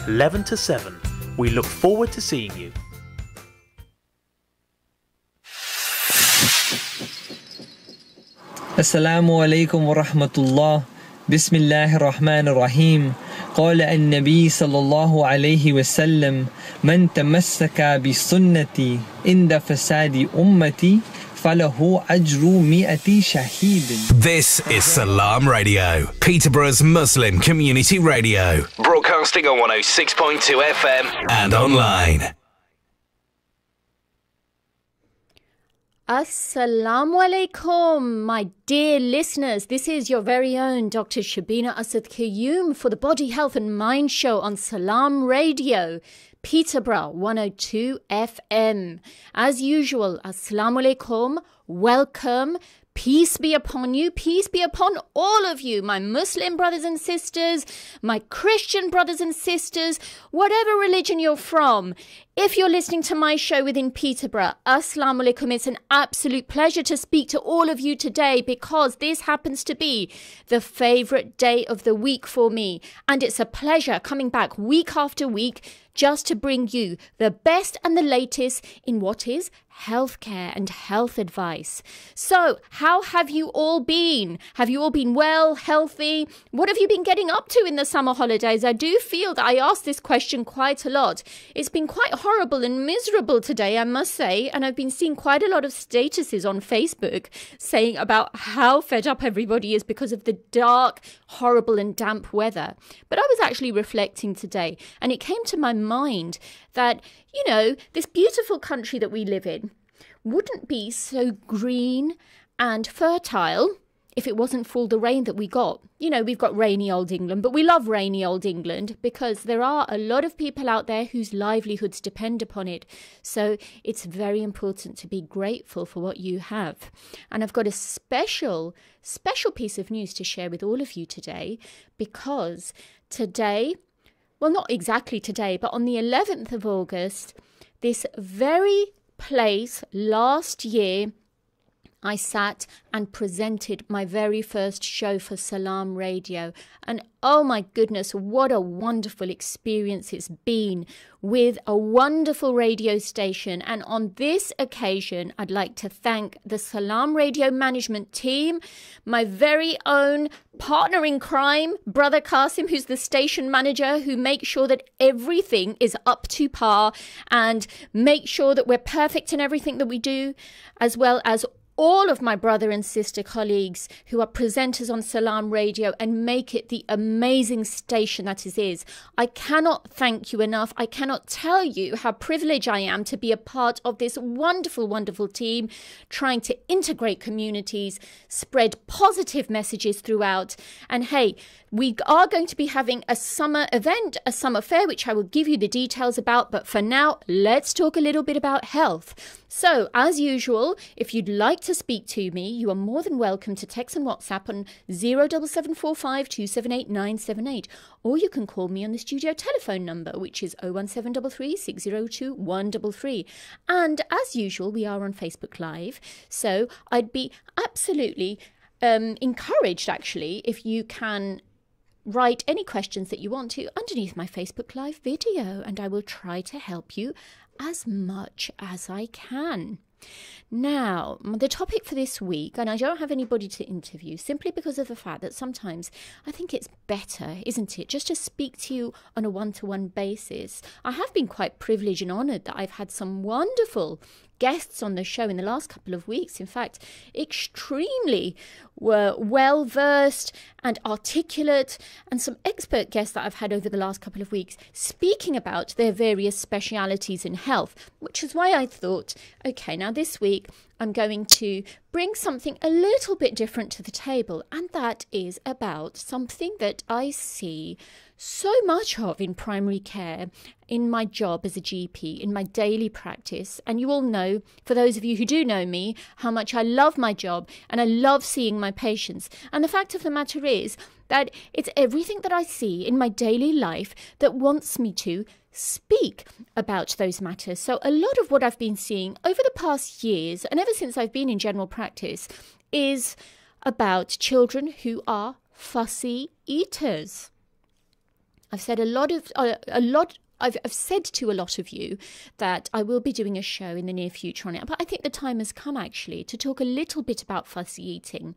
11 to 7. We look forward to seeing you. Assalamu alaikum wa rahmatullah. Bismillahir Rahmanir Rahim. قال النبي صلى الله عليه وسلم من تمسك بسنتي عند فساد أمتي فله أجر 100 شهيد. This is Salaam Radio, Peterborough's Muslim community radio, broadcasting on 106.2 FM and online. Assalamu alaikum, my dear listeners. This is your very own Dr. Shabina Asad Qayyum for the Body, Health and Mind Show on Salaam Radio, Peterborough 102 FM. As usual, Assalamu alaikum, welcome. Peace be upon you, peace be upon all of you, my Muslim brothers and sisters, my Christian brothers and sisters, whatever religion you're from. If you're listening to my show within Peterborough, Assalamu alaikum, it's an absolute pleasure to speak to all of you today because this happens to be the favourite day of the week for me. And it's a pleasure coming back week after week just to bring you the best and the latest in what is healthcare and health advice. So, how have you all been? Have you all been well, healthy? What have you been getting up to in the summer holidays? I do feel that I ask this question quite a lot. It's been quite horrible and miserable today, I must say, and I've been seeing quite a lot of statuses on Facebook saying about how fed up everybody is because of the dark, horrible and damp weather. But I was actually reflecting today, and it came to my mind that, you know, this beautiful country that we live in wouldn't be so green and fertile if it wasn't for all the rain that we got. You know, we've got rainy old England, but we love rainy old England because there are a lot of people out there whose livelihoods depend upon it. So it's very important to be grateful for what you have. And I've got a special piece of news to share with all of you today, because today, well, not exactly today, but on the 11th of August, this very place last year, I sat and presented my very first show for Salaam Radio. And oh my goodness, what a wonderful experience it's been with a wonderful radio station. And on this occasion, I'd like to thank the Salaam Radio management team, my very own partner in crime, Brother Qasim, who's the station manager, who makes sure that everything is up to par and make sure that we're perfect in everything that we do, as well as all of my brother and sister colleagues who are presenters on Salaam Radio and make it the amazing station that it is. I cannot thank you enough. I cannot tell you how privileged I am to be a part of this wonderful, wonderful team trying to integrate communities, spread positive messages throughout. And hey, we are going to be having a summer event, a summer fair, which I will give you the details about. But for now, let's talk a little bit about health. So, as usual, if you'd like to speak to me, you are more than welcome to text and WhatsApp on 07745 278 978, or you can call me on the studio telephone number, which is 01733 602 133. And as usual, we are on Facebook Live, so I'd be absolutely encouraged, actually, if you can write any questions that you want to underneath my Facebook Live video, and I will try to help you as much as I can. Now, the topic for this week, and I don't have anybody to interview simply because of the fact that sometimes I think it's better, isn't it, just to speak to you on a one-to-one basis. I have been quite privileged and honoured that I've had some wonderful guests on the show in the last couple of weeks. In fact, extremely well-versed and articulate, and some expert guests that I've had over the last couple of weeks speaking about their various specialities in health, which is why I thought, okay, now this week I'm going to bring something a little bit different to the table, and that is about something that I see so much of in primary care, in my job as a GP, in my daily practice. And you all know, for those of you who do know me, how much I love my job and I love seeing my patients. And the fact of the matter is that it's everything that I see in my daily life that wants me to speak about those matters. So a lot of what I've been seeing over the past years, and ever since I've been in general practice, is about children who are fussy eaters. I've said I've said to a lot of you that I will be doing a show in the near future on it, but I think the time has come actually to talk a little bit about fussy eating.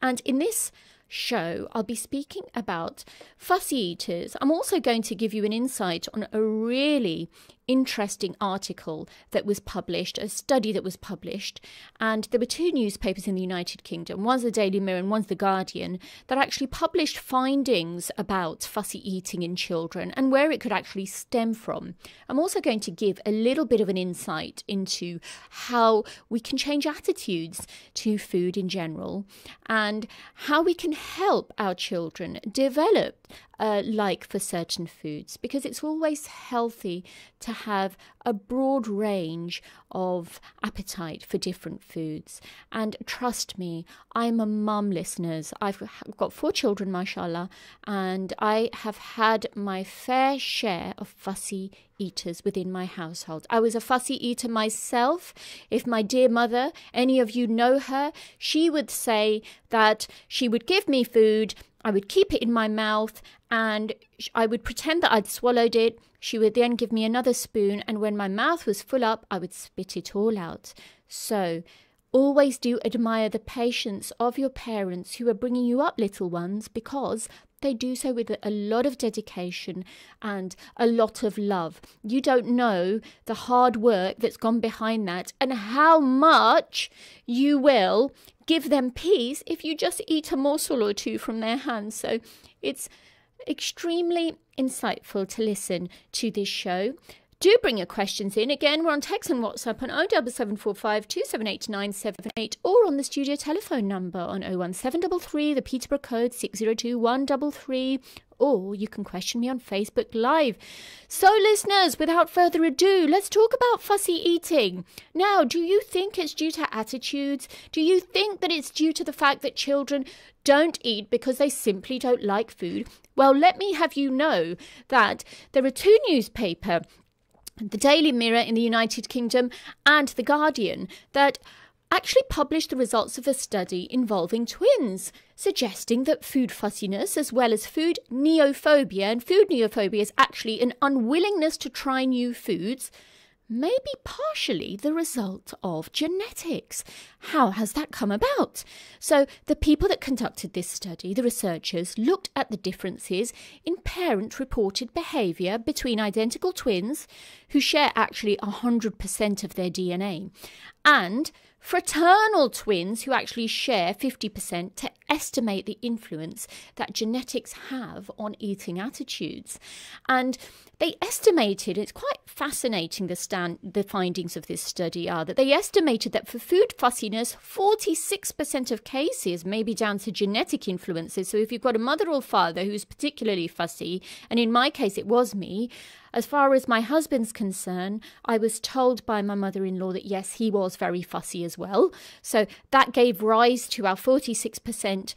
And in this show, I'll be speaking about fussy eaters. I'm also going to give you an insight on a really interesting article that was published, a study that was published, and there were two newspapers in the United Kingdom, one's the Daily Mirror and one's the Guardian, that actually published findings about fussy eating in children and where it could actually stem from. I'm also going to give a little bit of an insight into how we can change attitudes to food in general and how we can help our children develop like for certain foods, because it's always healthy to have a broad range of appetite for different foods. And trust me, I'm a mum, listeners. I've got 4 children, mashallah, and I have had my fair share of fussy eaters within my household. I was a fussy eater myself. If my dear mother, any of you know her, she would say that she would give me food, I would keep it in my mouth, and I would pretend that I'd swallowed it. She would then give me another spoon, and when my mouth was full up, I would spit it all out. So always do admire the patience of your parents who are bringing you up, little ones, because they do so with a lot of dedication and a lot of love. You don't know the hard work that's gone behind that and how much you will give them peace if you just eat a morsel or two from their hands. So it's extremely insightful to listen to this show. Do bring your questions in. Again, we're on text and WhatsApp on 07745 278 978 or on the studio telephone number on 01733, the Peterborough code 602 133, or you can question me on Facebook Live. So listeners, without further ado, let's talk about fussy eating. Now, do you think it's due to attitudes? Do you think that it's due to the fact that children don't eat because they simply don't like food? Well, let me have you know that there are 2 newspapers, the Daily Mirror in the United Kingdom and the Guardian, that actually published the results of a study involving twins, suggesting that food fussiness as well as food neophobia, and food neophobia is actually an unwillingness to try new foods, may be partially the result of genetics. How has that come about? So the people that conducted this study, the researchers, looked at the differences in parent-reported behaviour between identical twins who share actually 100% of their DNA, and fraternal twins who actually share 50%, to estimate the influence that genetics have on eating attitudes. And they estimated, it's quite fascinating, the findings of this study are that they estimated that for food fussiness, 46% of cases may be down to genetic influences. So if you've got a mother or father who's particularly fussy, and in my case it was me, as far as my husband's concerned, I was told by my mother-in-law that yes, he was very fussy as well. So that gave rise to our 46%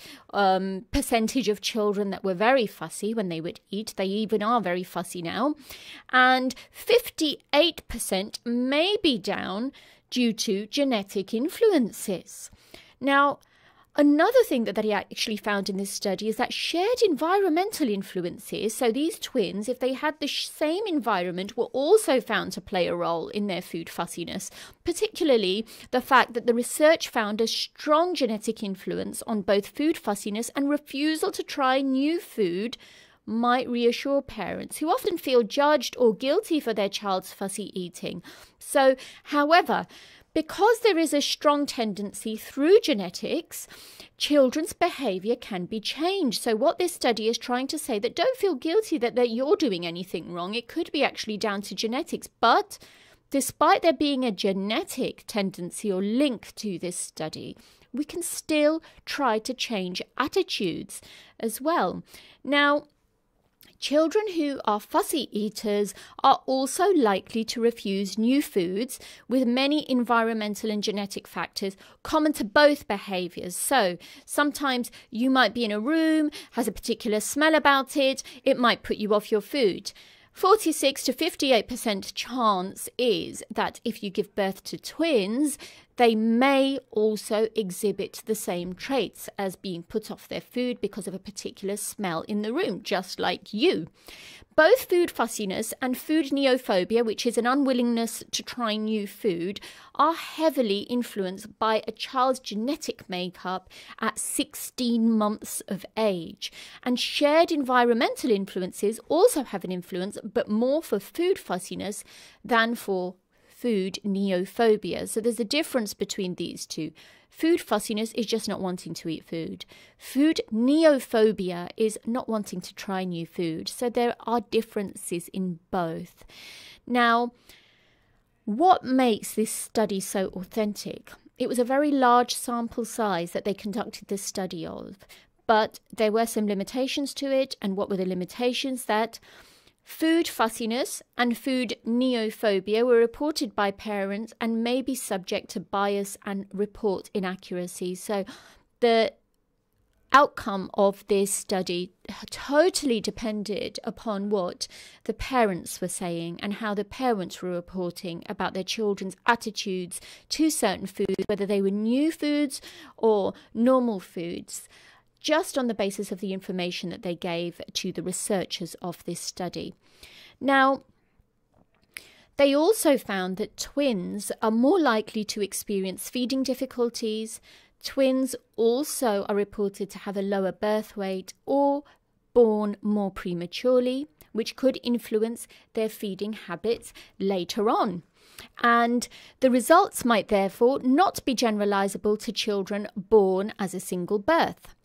percentage of children that were very fussy when they would eat. They even are very fussy now. And 58% may be down due to genetic influences. Now, another thing that they actually found in this study is that shared environmental influences, so these twins, if they had the same environment, were also found to play a role in their food fussiness, particularly the fact that the research found a strong genetic influence on both food fussiness and refusal to try new food might reassure parents who often feel judged or guilty for their child's fussy eating. So, however, because there is a strong tendency through genetics, children's behaviour can be changed. So what this study is trying to say, that don't feel guilty that you're doing anything wrong. It could be actually down to genetics. But despite there being a genetic tendency or link to this study, we can still try to change attitudes as well. Now, children who are fussy eaters are also likely to refuse new foods, with many environmental and genetic factors common to both behaviours. So sometimes you might be in a room, has a particular smell about it, it might put you off your food. 46 to 58% chance is that if you give birth to twins, They may also exhibit the same traits as being put off their food because of a particular smell in the room, just like you. Both food fussiness and food neophobia, which is an unwillingness to try new food, are heavily influenced by a child's genetic makeup at 16 months of age. And shared environmental influences also have an influence, but more for food fussiness than for food neophobia. So there's a difference between these two. Food fussiness is just not wanting to eat food. Food neophobia is not wanting to try new food. So there are differences in both. Now, what makes this study so authentic? It was a very large sample size that they conducted this study of, but there were some limitations to it. And what were the limitations? That food fussiness and food neophobia were reported by parents and may be subject to bias and report inaccuracy. So the outcome of this study totally depended upon what the parents were saying and how the parents were reporting about their children's attitudes to certain foods, whether they were new foods or normal foods, just on the basis of the information that they gave to the researchers of this study. Now, they also found that twins are more likely to experience feeding difficulties. Twins also are reported to have a lower birth weight or born more prematurely, which could influence their feeding habits later on. And the results might therefore not be generalizable to children born as a single birth.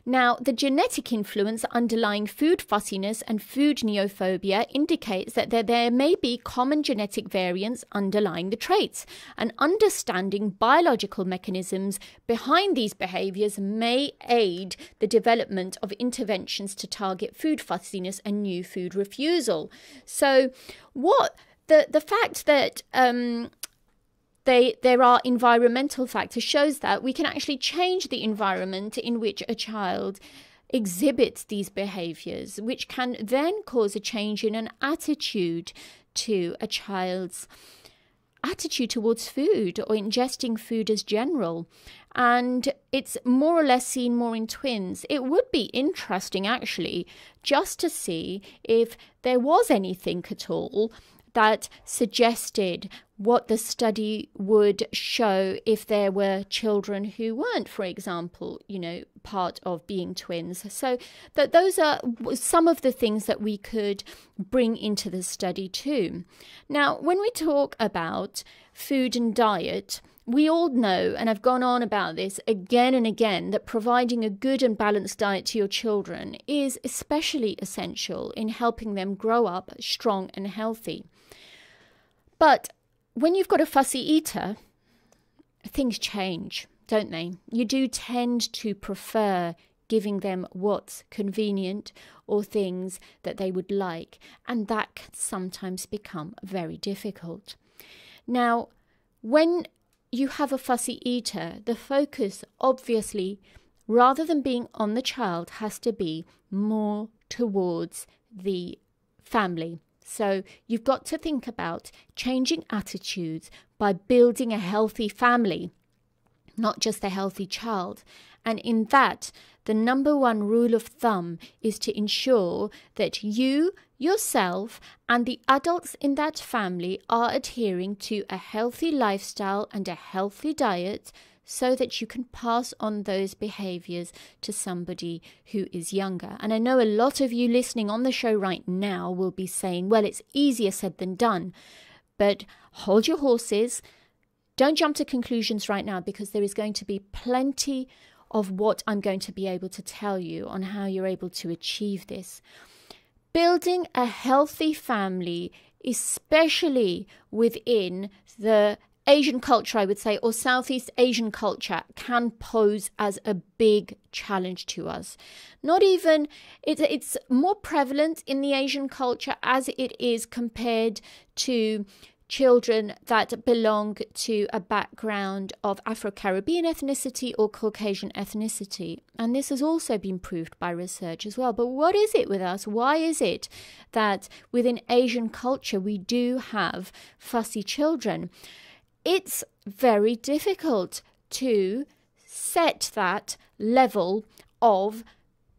Now, the genetic influence underlying food fussiness and food neophobia indicates that there may be common genetic variants underlying the traits, and understanding biological mechanisms behind these behaviors may aid the development of interventions to target food fussiness and new food refusal. So the fact that there are environmental factors shows that we can actually change the environment in which a child exhibits these behaviors, which can then cause a change in an attitude to a child's attitude towards food or ingesting food as general. And it's more or less seen more in twins. It would be interesting actually just to see if there was anything at all that suggested what the study would show if there were children who weren't, for example, part of being twins. So that those are some of the things that we could bring into the study too. Now, when we talk about food and diet, we all know, and I've gone on about this again and again, that providing a good and balanced diet to your children is especially essential in helping them grow up strong and healthy. But when you've got a fussy eater, things change, don't they? You do tend to prefer giving them what's convenient or things that they would like, and that can sometimes become very difficult. Now, when you have a fussy eater, the focus, obviously, rather than being on the child, has to be more towards the family. So you've got to think about changing attitudes by building a healthy family, not just a healthy child. And in that, the number one rule of thumb is to ensure that you, yourself, and the adults in that family are adhering to a healthy lifestyle and a healthy diet, so that you can pass on those behaviors to somebody who is younger. And I know a lot of you listening on the show right now will be saying, well, it's easier said than done. But hold your horses. Don't jump to conclusions right now, because there is going to be plenty of what I'm going to be able to tell you on how you're able to achieve this. Building a healthy family, especially within the Asian culture, I would say, or Southeast Asian culture, can pose as a big challenge to us. Not even, it's more prevalent in the Asian culture as it is compared to children that belong to a background of Afro-Caribbean ethnicity or Caucasian ethnicity. And this has also been proved by research as well. But what is it with us? Why is it that within Asian culture we do have fussy children? it's very difficult to set that level of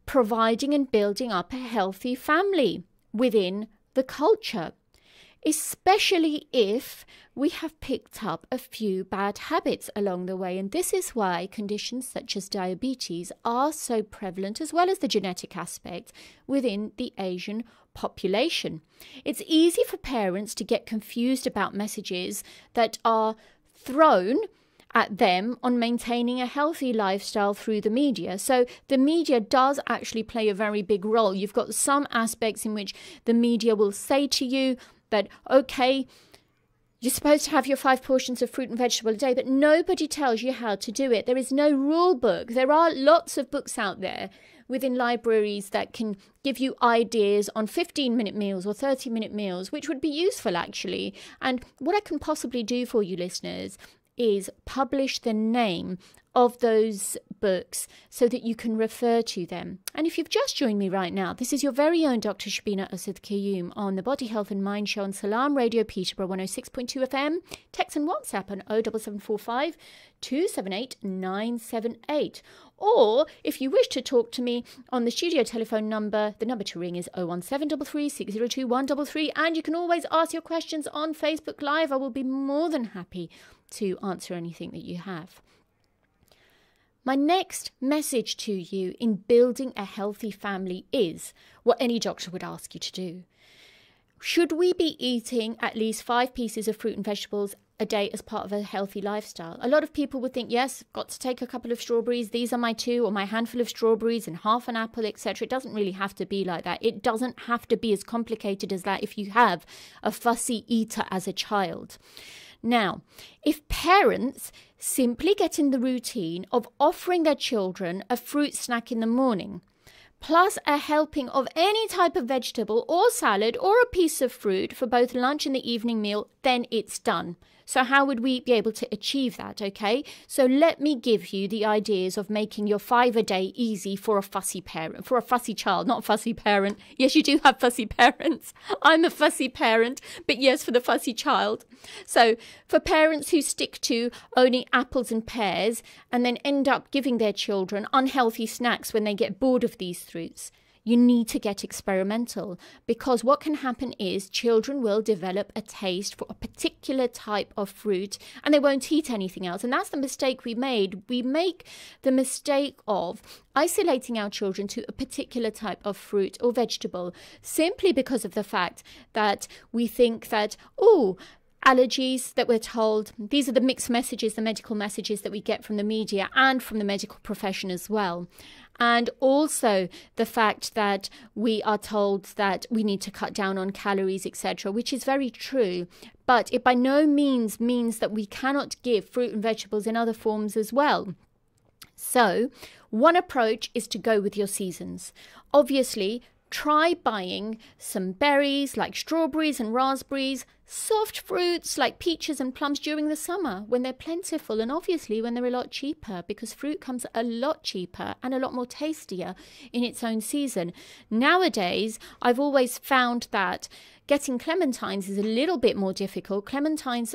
providing and building up a healthy family within the culture, especially if we have picked up a few bad habits along the way. And this is why conditions such as diabetes are so prevalent, as well as the genetic aspect within the Asian population. It's easy for parents to get confused about messages that are thrown at them on maintaining a healthy lifestyle through the media. So the media does actually play a very big role. You've got some aspects in which the media will say to you that, okay, you're supposed to have your 5 portions of fruit and vegetable a day, but nobody tells you how to do it. There is no rule book. There are lots of books out there within libraries that can give you ideas on 15-minute meals or 30-minute meals, which would be useful actually. And what I can possibly do for you listeners is publish the name of those books so that you can refer to them. And if you've just joined me right now, this is your very own Dr. Shabina Asad Qayyum on the Body Health and Mind Show on Salaam Radio Peterborough 106.2 FM. Text and WhatsApp on 07745 278 978. Or if you wish to talk to me on the studio telephone number, the number to ring is 01733 602 133. And you can always ask your questions on Facebook Live. I will be more than happy to answer anything that you have. My next message to you in building a healthy family is what any doctor would ask you to do. Should we be eating at least 5 pieces of fruit and vegetables a day as part of a healthy lifestyle? A lot of people would think, yes, got to take a couple of strawberries. These are my 2 or my handful of strawberries and half an apple, etc. It doesn't really have to be like that. It doesn't have to be as complicated as that if you have a fussy eater as a child. Now, if parents simply get in the routine of offering their children a fruit snack in the morning, plus a helping of any type of vegetable or salad or a piece of fruit for both lunch and the evening meal, then it's done. So how would we be able to achieve that, okay? So let me give you the ideas of making your 5 a day easy for a fussy parent, for a fussy child, not fussy parent. Yes, you do have fussy parents. I'm a fussy parent, but yes, for the fussy child. So for parents who stick to only apples and pears and then end up giving their children unhealthy snacks when they get bored of these fruits, you need to get experimental, because what can happen is children will develop a taste for a particular type of fruit and they won't eat anything else. And that's the mistake we made. We make the mistake of isolating our children to a particular type of fruit or vegetable simply because of the fact that we think that, allergies that we're told, these are the mixed messages, the medical messages that we get from the media and from the medical profession as well. And also the fact that we are told that we need to cut down on calories, etc., which is very true. But it by no means means that we cannot give fruit and vegetables in other forms as well. So one approach is to go with your seasons. Obviously, try buying some berries like strawberries and raspberries, soft fruits like peaches and plums during the summer when they're plentiful, and obviously when they're a lot cheaper, because fruit comes a lot cheaper and a lot more tastier in its own season. Nowadays, I've always found that getting clementines is a little bit more difficult. Clementines,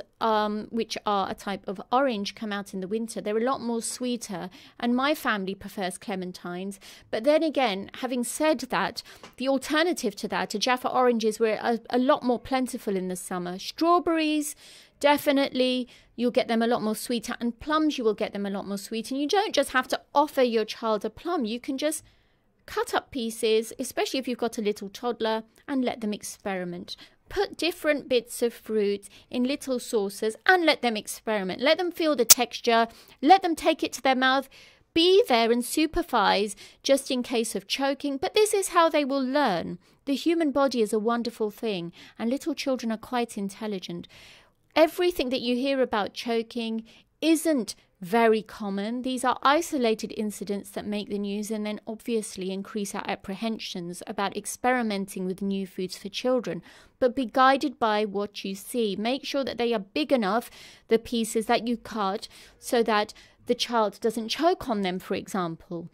which are a type of orange, come out in the winter. They're a lot more sweeter, and my family prefers clementines. But then again, having said that, the alternative to that are Jaffa oranges, were a lot more plentiful in the summer. Strawberries, definitely, you'll get them a lot more sweeter, and plums, you will get them a lot more sweet. And you don't just have to offer your child a plum. You can just cut up pieces, especially if you've got a little toddler, and let them experiment. Put different bits of fruit in little saucers and let them experiment. Let them feel the texture. Let them take it to their mouth. Be there and supervise just in case of choking. But this is how they will learn. The human body is a wonderful thing, and little children are quite intelligent. Everything that you hear about choking isn't very common. These are isolated incidents that make the news and then obviously increase our apprehensions about experimenting with new foods for children. But be guided by what you see. Make sure that they are big enough, the pieces that you cut, so that the child doesn't choke on them, for example.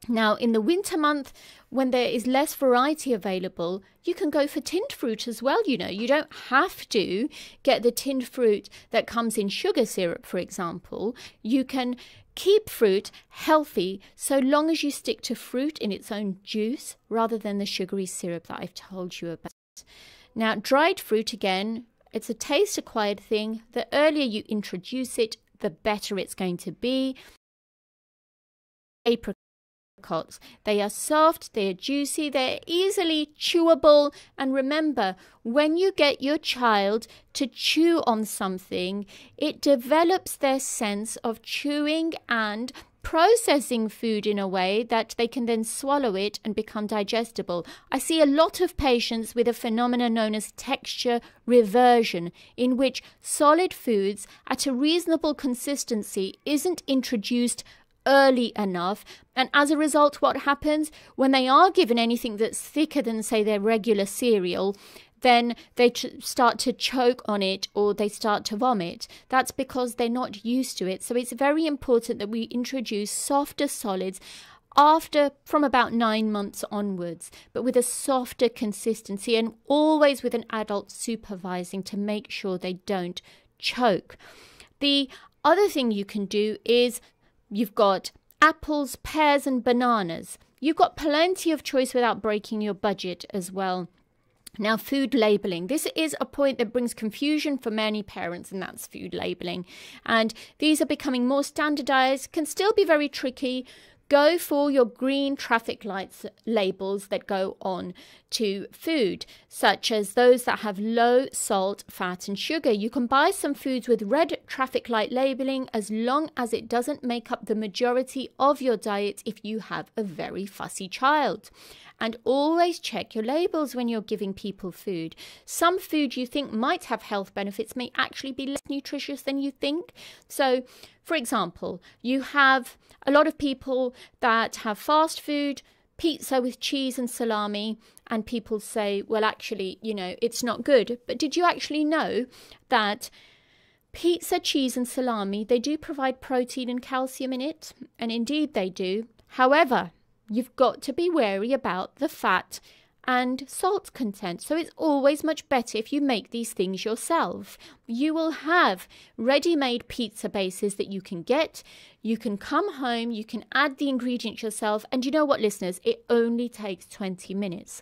Now, in the winter month, when there is less variety available, you can go for tinned fruit as well. You know, you don't have to get the tinned fruit that comes in sugar syrup, for example. You can keep fruit healthy so long as you stick to fruit in its own juice rather than the sugary syrup that I've told you about. Now, dried fruit, again, it's a taste acquired thing. The earlier you introduce it, the better it's going to be. Apricots. They are soft, they are juicy, they're easily chewable. And remember, when you get your child to chew on something, it develops their sense of chewing and processing food in a way that they can then swallow it and become digestible. I see a lot of patients with a phenomenon known as texture reversion, in which solid foods at a reasonable consistency isn't introduced early enough, and as a result, what happens when they are given anything that's thicker than, say, their regular cereal, then they start to choke on it or they start to vomit. That's because they're not used to it. So it's very important that we introduce softer solids from about 9 months onwards, but with a softer consistency, and always with an adult supervising to make sure they don't choke. The other thing you can do is you've got apples, pears and bananas. You've got plenty of choice without breaking your budget as well. Now, food labelling. This is a point that brings confusion for many parents, and that's food labelling. And these are becoming more standardised, can still be very tricky. Go for your green traffic lights labels that go on to food, such as those that have low salt, fat and sugar. You can buy some foods with red traffic light labeling as long as it doesn't make up the majority of your diet if you have a very fussy child. And always check your labels when you're giving people food. Some food you think might have health benefits may actually be less nutritious than you think. So, for example, you have a lot of people that have fast food, pizza with cheese and salami, and people say, well, actually, you know, it's not good. But did you actually know that pizza, cheese and salami, they do provide protein and calcium in it? And indeed they do. However, you've got to be wary about the fat and salt content. So it's always much better if you make these things yourself. You will have ready-made pizza bases that you can get. You can come home, you can add the ingredients yourself. And you know what, listeners? It only takes 20 minutes.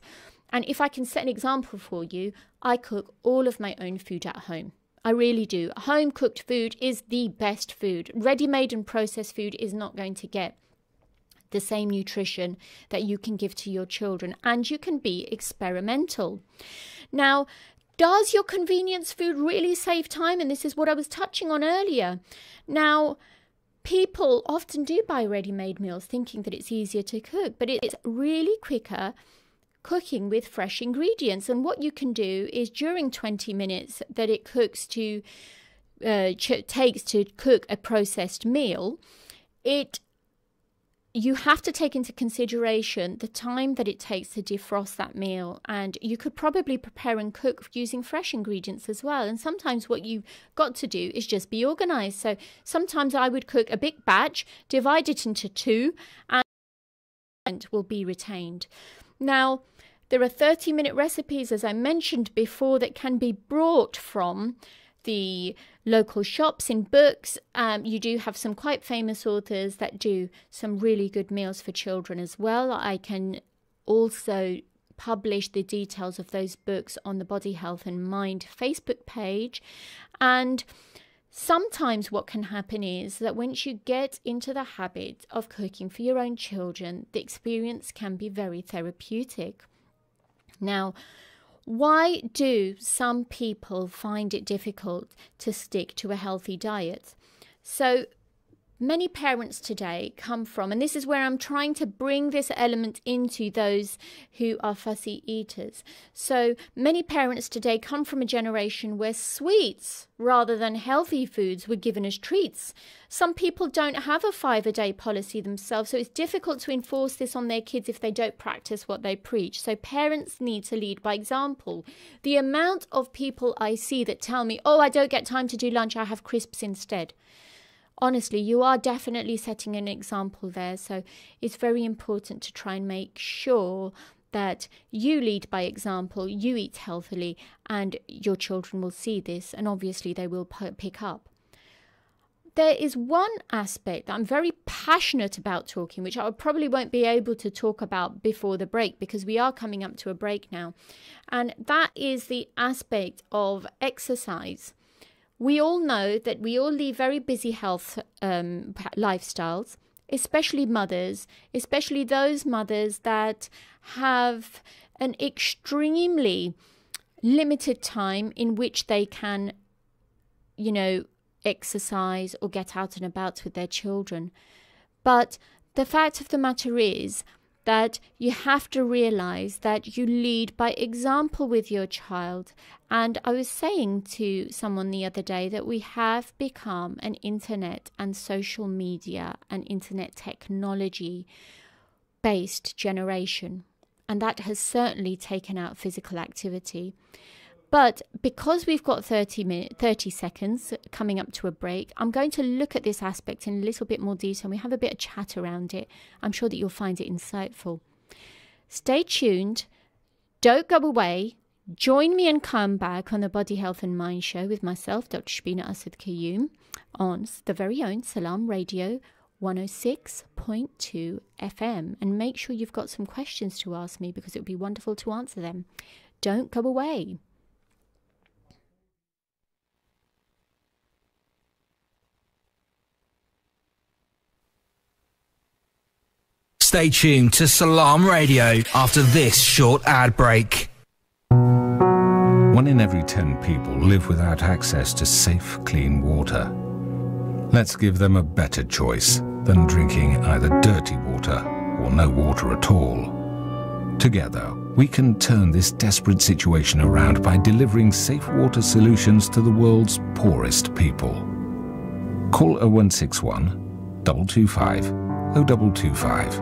And if I can set an example for you, I cook all of my own food at home. I really do. Home cooked food is the best food. Ready-made and processed food is not going to get the same nutrition that you can give to your children, and you can be experimental. Now, does your convenience food really save time? And this is what I was touching on earlier. Now, people often do buy ready-made meals thinking that it's easier to cook, but it's really quicker cooking with fresh ingredients. And what you can do is during 20 minutes that it takes to cook a processed meal, you have to take into consideration the time that it takes to defrost that meal. And you could probably prepare and cook using fresh ingredients as well. And sometimes what you've got to do is just be organized. So sometimes I would cook a big batch, divide it into two, and will be retained. Now, there are 30-minute recipes, as I mentioned before, that can be brought from the local shops in books. You do have some quite famous authors that do some really good meals for children as well. I can also publish the details of those books on the Body Health and Mind Facebook page. And sometimes what can happen is that once you get into the habit of cooking for your own children, the experience can be very therapeutic. Now, why do some people find it difficult to stick to a healthy diet? So many parents today come from, and this is where I'm trying to bring this element into those who are fussy eaters. So many parents today come from a generation where sweets rather than healthy foods were given as treats. Some people don't have a 5-a-day policy themselves, so it's difficult to enforce this on their kids if they don't practice what they preach. So parents need to lead by example. The amount of people I see that tell me, oh, I don't get time to do lunch, I have crisps instead. honestly, you are definitely setting an example there. So it's very important to try and make sure that you lead by example, you eat healthily, and your children will see this, and obviously they will pick up. There is one aspect that I'm very passionate about talking, which I probably won't be able to talk about before the break, because we are coming up to a break now. And that is the aspect of exercise. We all know that we all lead very busy health lifestyles, especially mothers, especially those mothers that have an extremely limited time in which they can, exercise or get out and about with their children. But the fact of the matter is that you have to realize that you lead by example with your child. And I was saying to someone the other day that we have become an internet and social media and internet technology based generation. And that has certainly taken out physical activity. But because we've got 30 seconds coming up to a break, I'm going to look at this aspect in a little bit more detail. We have a bit of chat around it. I'm sure that you'll find it insightful. Stay tuned. Don't go away. Join me and come back on the Body, Health and Mind Show with myself, Dr. Shabina Asad Qayyum, on the very own Salaam Radio 106.2 FM. And make sure you've got some questions to ask me, because it would be wonderful to answer them. Don't go away. Stay tuned to Salaam Radio after this short ad break. 1 in every 10 people live without access to safe, clean water. Let's give them a better choice than drinking either dirty water or no water at all. Together, we can turn this desperate situation around by delivering safe water solutions to the world's poorest people. Call 0161 225 0225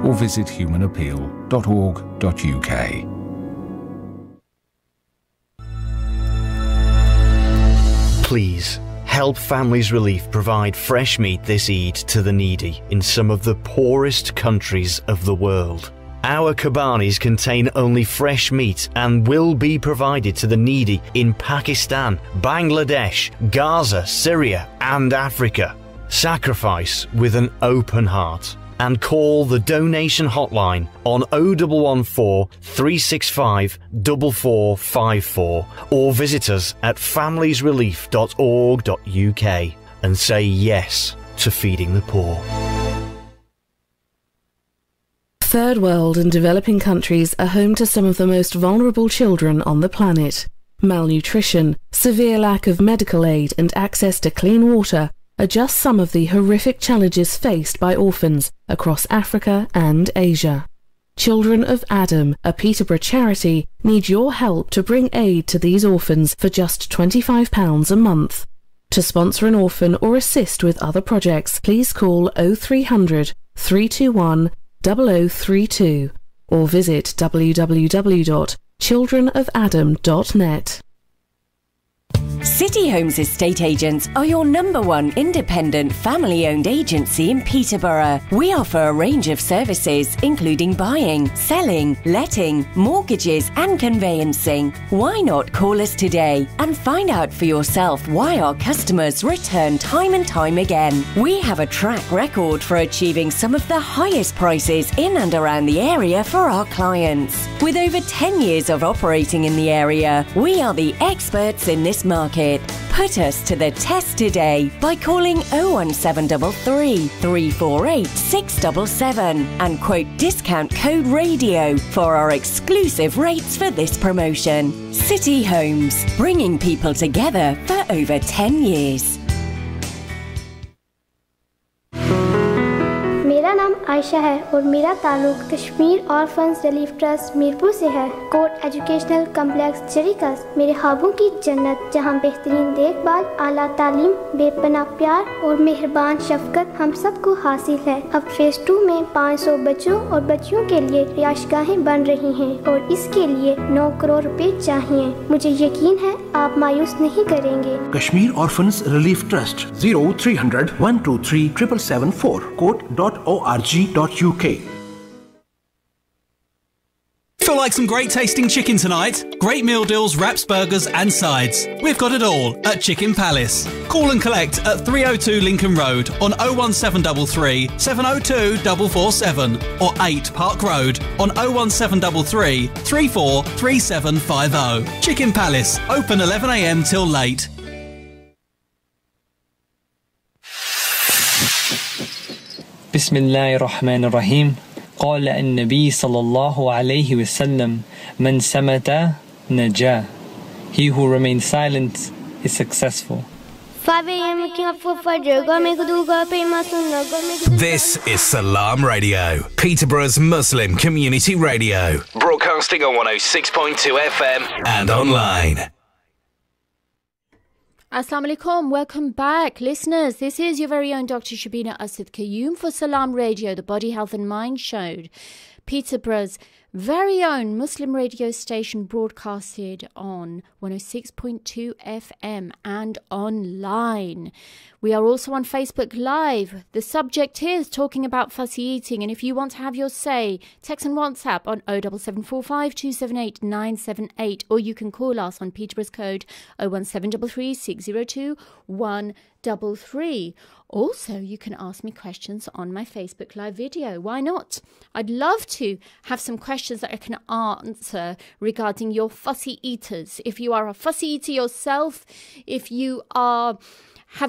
or visit humanappeal.org.uk. Please help Families Relief provide fresh meat this Eid to the needy in some of the poorest countries of the world. Our kabanis contain only fresh meat and will be provided to the needy in Pakistan, Bangladesh, Gaza, Syria and Africa. Sacrifice with an open heart and call the donation hotline on 0114 365 4454 or visit us at familiesrelief.org.uk and say yes to feeding the poor. Third world and developing countries are home to some of the most vulnerable children on the planet. Malnutrition, severe lack of medical aid and access to clean water are just some of the horrific challenges faced by orphans across Africa and Asia. Children of Adam, a Peterborough charity, need your help to bring aid to these orphans for just £25 a month. To sponsor an orphan or assist with other projects, please call 0300 321 0032 or visit www.childrenofadam.net. City Homes Estate Agents are your #1 independent family-owned agency in Peterborough. We offer a range of services including buying, selling, letting, mortgages and conveyancing. Why not call us today and find out for yourself why our customers return time and time again. We have a track record for achieving some of the highest prices in and around the area for our clients. With over 10 years of operating in the area, we are the experts in this market. Put us to the test today by calling 01733 348 677 and quote discount code RADIO for our exclusive rates for this promotion. City Homes, bringing people together for over 10 years. मेरा नाम आयशा है और मेरा ताल्लुक Kashmir orphans relief trust Mirpur से है। Court educational complex जरीकस मेरे ख्वाबों की जन्नत, जहां बेहतरीन देखभाल, आला तालीम, बेपनाह प्यार और मेहरबान शफकत हम सबको हासिल है। अब फेज 2 में 500 बच्चों और बच्चियों के लिए रिहाइशगाहें बन रही हैं और इसके लिए 9 करोड़ रुपए चाहिए। मुझे यकीन है आप मायूस नहीं करेंगे। Kashmir orphans relief trust 0300 123 774 court.org.uk. Feel like some great tasting chicken tonight? Great meal deals, wraps, burgers and sides. We've got it all at Chicken Palace. Call and collect at 302 Lincoln Road on 01733 702 447 or 8 Park Road on 01733 343750. Chicken Palace, open 11 a.m. till late. Bismillahir Rahmanir Rahim. قال النبي صلى الله عليه وسلم من سمت نجا. He who remains silent is successful. This is Salaam Radio, Peterborough's Muslim community radio, broadcasting on 106.2 FM and online. Assalamu alaikum, welcome back listeners. This is your very own Dr. Shabina Asad Qayyum for Salaam Radio, the Body Health and Mind Show, Peterborough's very own Muslim radio station, broadcasted on 106.2 FM and online. We are also on Facebook Live. The subject is talking about fussy eating, and if you want to have your say, text and WhatsApp on 07745 278 978, or you can call us on Peterborough's code 01733 602 133. Also, you can ask me questions on my Facebook Live video. Why not? I'd love to have some questions that I can answer regarding your fussy eaters. If you are a fussy eater yourself, if you have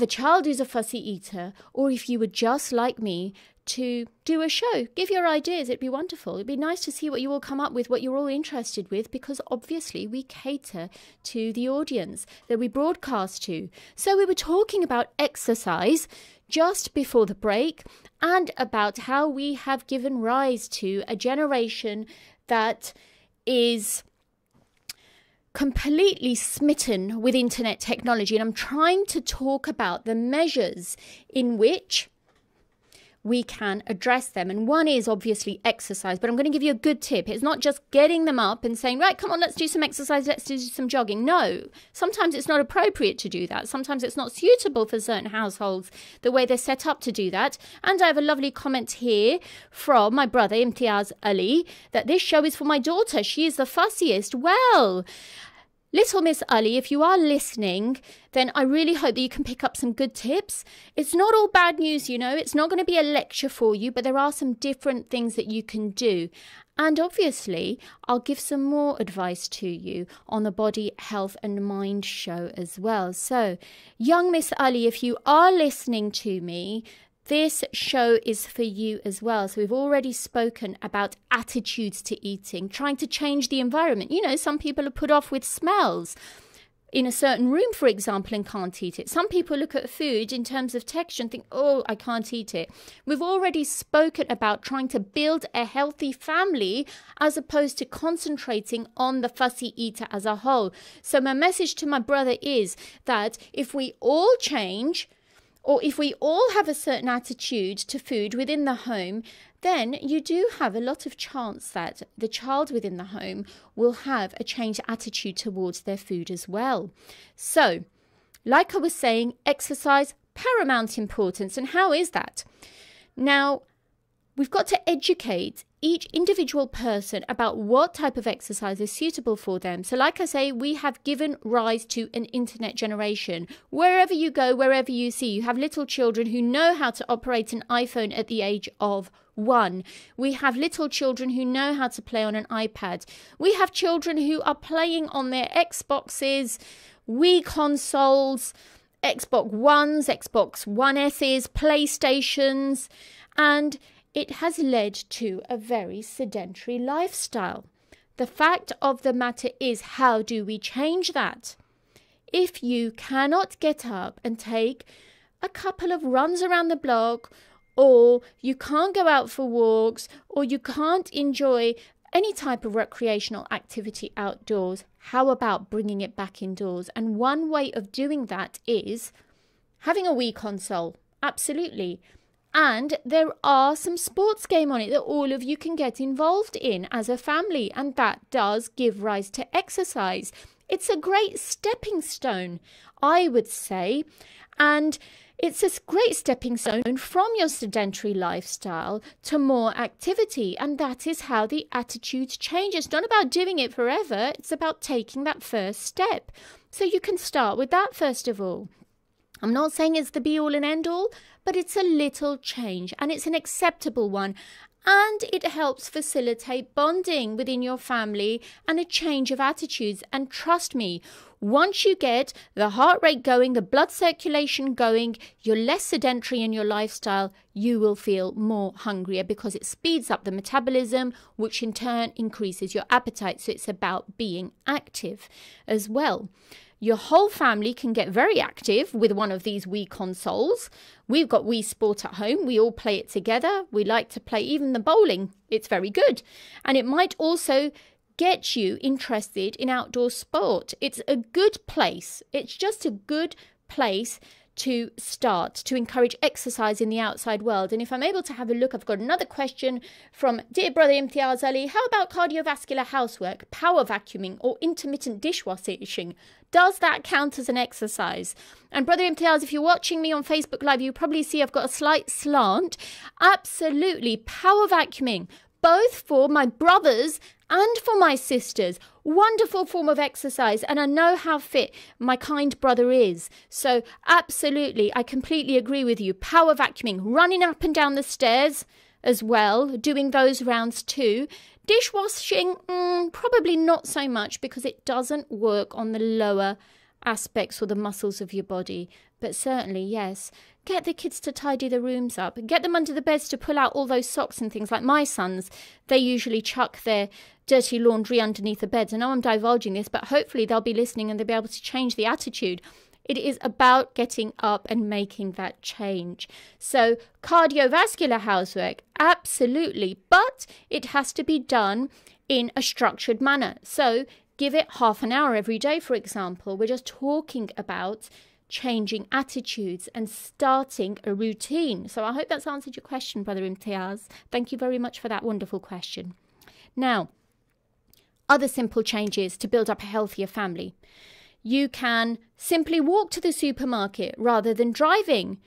a child who's a fussy eater, or if you would just like me to do a show, give your ideas. It'd be wonderful. It'd be nice to see what you all come up with, what you're all interested with, because obviously we cater to the audience that we broadcast to. So we were talking about exercise just before the break, and about how we have given rise to a generation that is completely smitten with internet technology. And I'm trying to talk about the measures in which we can address them. And one is obviously exercise, but I'm going to give you a good tip. It's not just getting them up and saying, right, come on, let's do some exercise, let's do some jogging. No, sometimes it's not appropriate to do that. Sometimes it's not suitable for certain households, the way they're set up to do that. And I have a lovely comment here from my brother, Imtiaz Ali, that this show is for my daughter. She is the fussiest. Well, Little Miss Ali, if you are listening, then I really hope that you can pick up some good tips. It's not all bad news, you know. It's not going to be a lecture for you, but there are some different things that you can do. And obviously, I'll give some more advice to you on the Body, Health and Mind show as well. So, young Miss Ali, if you are listening to me, this show is for you as well. So we've already spoken about attitudes to eating, trying to change the environment. You know, some people are put off with smells in a certain room, for example, and can't eat it. Some people look at food in terms of texture and think, oh, I can't eat it. We've already spoken about trying to build a healthy family as opposed to concentrating on the fussy eater as a whole. So my message to my brother is that if we all change, or if we all have a certain attitude to food within the home, then you do have a lot of chance that the child within the home will have a changed attitude towards their food as well. So, like I was saying, exercise, paramount importance. And how is that? Now, we've got to educate each individual person about what type of exercise is suitable for them. So like I say, we have given rise to an internet generation. Wherever you go, wherever you see, you have little children who know how to operate an iPhone at the age of 1. We have little children who know how to play on an iPad. We have children who are playing on their Xboxes, Wii consoles, Xbox Ones, Xbox One S's, PlayStations, and it has led to a very sedentary lifestyle. The fact of the matter is, how do we change that? If you cannot get up and take a couple of runs around the block, or you can't go out for walks, or you can't enjoy any type of recreational activity outdoors, how about bringing it back indoors? And one way of doing that is having a Wii console. Absolutely. And there are some sports game on it that all of you can get involved in as a family, and that does give rise to exercise. It's a great stepping stone, I would say, and it's a great stepping stone from your sedentary lifestyle to more activity, and that is how the attitude changes. It's not about doing it forever, it's about taking that first step. So you can start with that first of all. I'm not saying it's the be-all and end-all, but it's a little change, and it's an acceptable one. And it helps facilitate bonding within your family and a change of attitudes. And trust me, once you get the heart rate going, the blood circulation going, you're less sedentary in your lifestyle, you will feel more hungrier because it speeds up the metabolism, which in turn increases your appetite. So it's about being active as well. Your whole family can get very active with one of these Wii consoles. We've got Wii Sport at home. We all play it together. We like to play even the bowling. It's very good. And it might also get you interested in outdoor sport. It's a good place. It's just a good place to start, to encourage exercise in the outside world. And if I'm able to have a look, I've got another question from dear brother Imtiaz Ali. How about cardiovascular housework, power vacuuming, or intermittent dishwashing? Does that count as an exercise? And brother Imtiaz, if you're watching me on Facebook Live, you probably see I've got a slight slant. Absolutely, power vacuuming, both for my brothers and for my sisters. Wonderful form of exercise, and I know how fit my kind brother is. So absolutely, I completely agree with you. Power vacuuming, running up and down the stairs as well, doing those rounds too. Dishwashing, probably not so much because it doesn't work on the lower aspects or the muscles of your body. But certainly, yes, get the kids to tidy the rooms up. Get them under the beds to pull out all those socks and things. Like my sons, they usually chuck their dirty laundry underneath the beds. I know I'm divulging this, but hopefully they'll be listening and they'll be able to change the attitude. It is about getting up and making that change. So cardiovascular housework, absolutely, but it has to be done in a structured manner. So give it half an hour every day, for example. We're just talking about changing attitudes and starting a routine. So I hope that's answered your question, Brother Imtiaz. Thank you very much for that wonderful question. Now, other simple changes to build up a healthier family. You can simply walk to the supermarket rather than driving.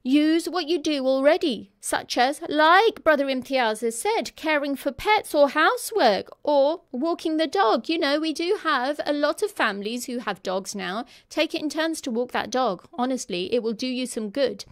Use what you do already, such as, like Brother Imtiaz has said, caring for pets or housework or walking the dog. You know, we do have a lot of families who have dogs now. Take it in turns to walk that dog. Honestly, it will do you some good.